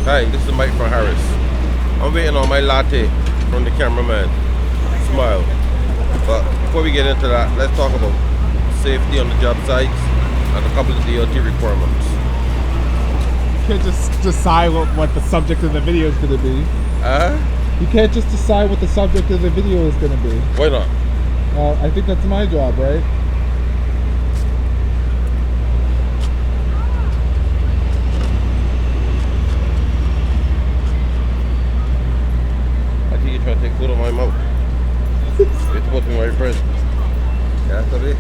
Hi, this is Mike from Harris. I'm waiting on my latte from the cameraman. Smile. But before we get into that, let's talk about safety on the job sites and a couple of DOT requirements. You can't just decide what the subject of the video is going to be. You can't just decide what the subject of the video is going to be. Why not? I think that's my job, right? I think you're trying to take food out of my mouth. It's supposed to be my friend. Yeah, that's it.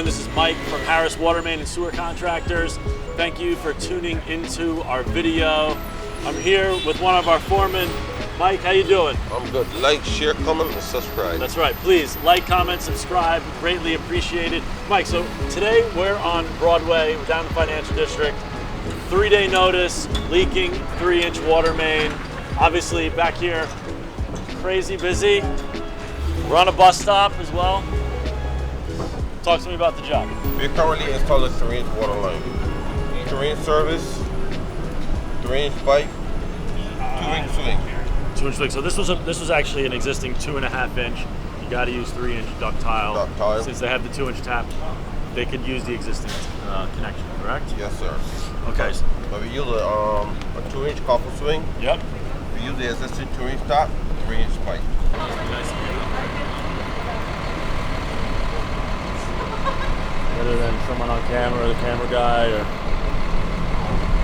This is Mike from Harris Water Main and Sewer Contractors. Thank you for tuning into our video. I'm here with one of our foremen. Mike, how you doing? I'm good. Like, share, comment, and subscribe. That's right. Please like, comment, subscribe. Greatly appreciated. Mike, so today we're on Broadway. We're down in the Financial District. 3-day notice, leaking 3-inch water main. Obviously back here, crazy busy. We're on a bus stop as well. Talk to me about the job. We're currently installing a 3-inch water line. 3-inch service, 3-inch pipe, 2-inch swing. 2-inch swing. So this was actually an existing 2.5-inch. You got to use 3-inch ductile. Since they have the 2-inch tap, they could use the existing connection. Correct? Yes, sir. Okay. But we use a 2-inch copper swing. Yep. We use the existing 2-inch tap, 3-inch pipe. Nice. Better than someone on camera, or the camera guy, or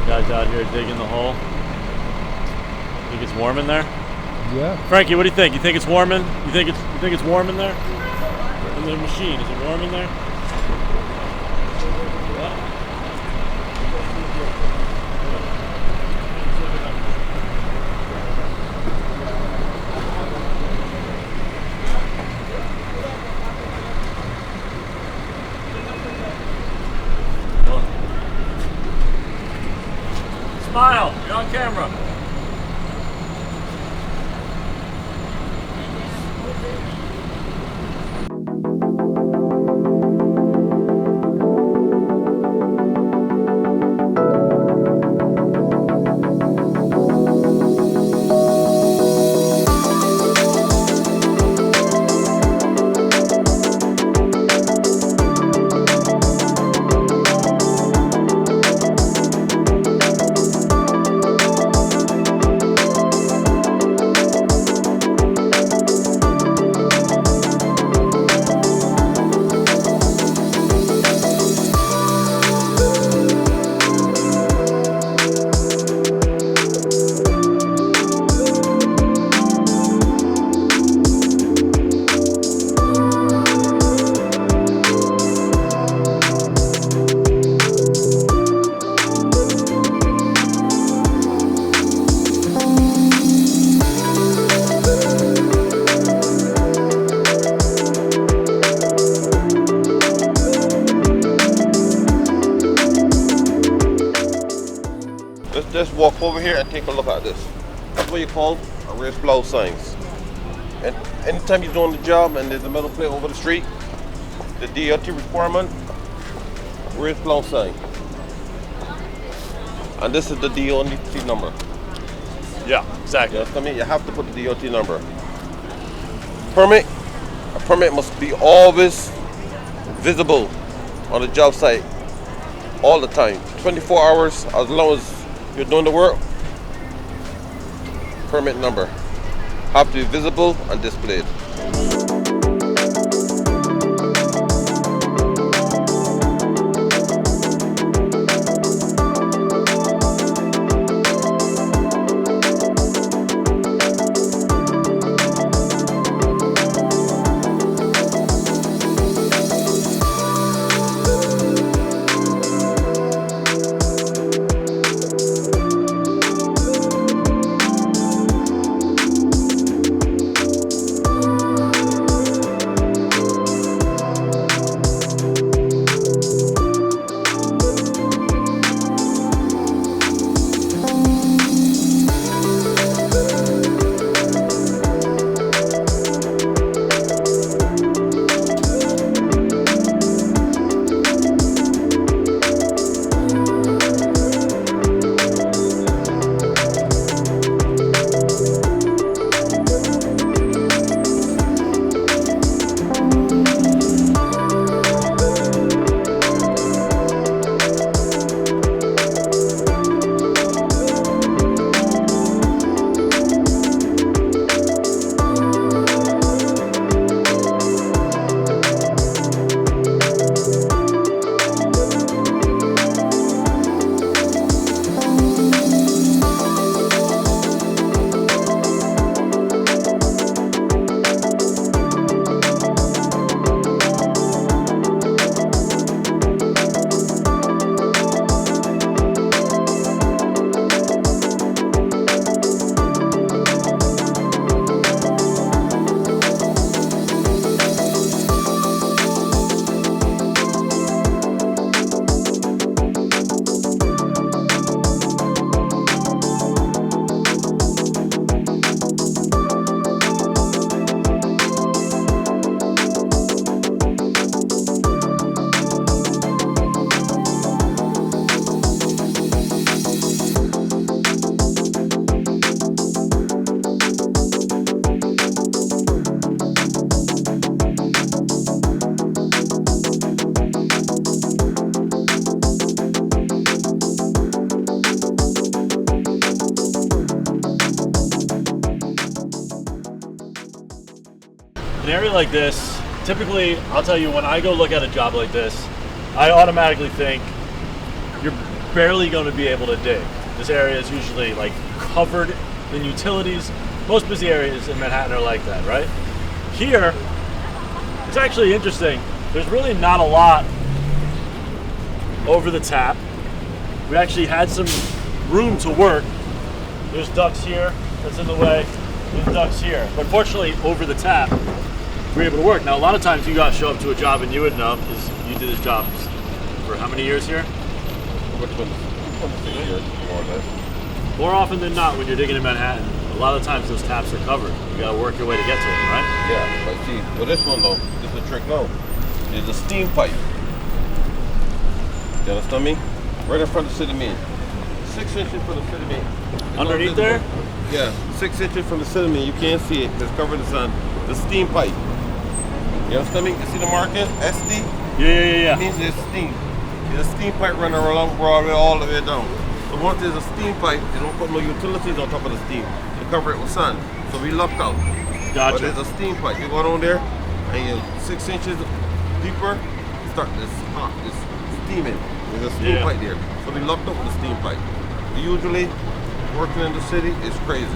guys out here digging the hole. Think it's warm in there? Yeah. Frankie, what do you think? You think it's warm in? You think it's warm in there? In the machine, is it warm in there? Smile, you're on camera. Let's walk over here and take a look at this. That's what you call a raised flow signs. And anytime you're doing the job and there's a metal plate over the street, the DOT requirement, raised flow sign. And this is the DOT number. Yeah, exactly. I mean, you have to put the DOT number. A permit must be always visible on the job site all the time, 24 hours, as long as you're doing the work. Permit number have to be visible and displayed. an area like this, typically, I'll tell you, when I go look at a job like this, I automatically think you're barely going to be able to dig. This area is usually like covered in utilities. Most busy areas in Manhattan are like that, right? Here, it's actually interesting. There's really not a lot over the tap. We actually had some room to work. There's ducts here, that's in the way. There's ducts here. But fortunately, over the tap, we're able to work. Now, a lot of times you guys show up to a job and you would know, because you did this job for how many years here? Which one? 26 years, more or less. More often than not, when you're digging in Manhattan, a lot of times those taps are covered. You gotta work your way to get to them, right? Yeah, but see, with this one though, this is a trick now. There's a steam pipe. You understand me? Right in front of the city main. 6 inches from the city main. It's Underneath there? Yeah, 6 inches from the city main. You can't see it. It's covered in the sun. The steam pipe. You understand me? You see the markings? SD? Yeah. It means there's steam. There's a steam pipe running along Broadway all the way down. So once there's a steam pipe, they don't put no utilities on top of the steam. They cover it with sun. So we lucked out. Gotcha. But there's a steam pipe. You go down there and you're 6 inches deeper, start this hot, this steaming. There's a steam pipe there. So we lucked up with the steam pipe. Usually, working in the city is crazy.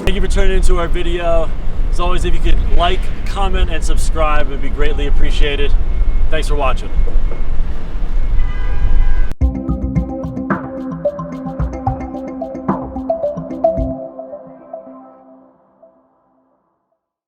Thank you for tuning into our video. As always, if you could like, comment, and subscribe, it would be greatly appreciated. Thanks for watching.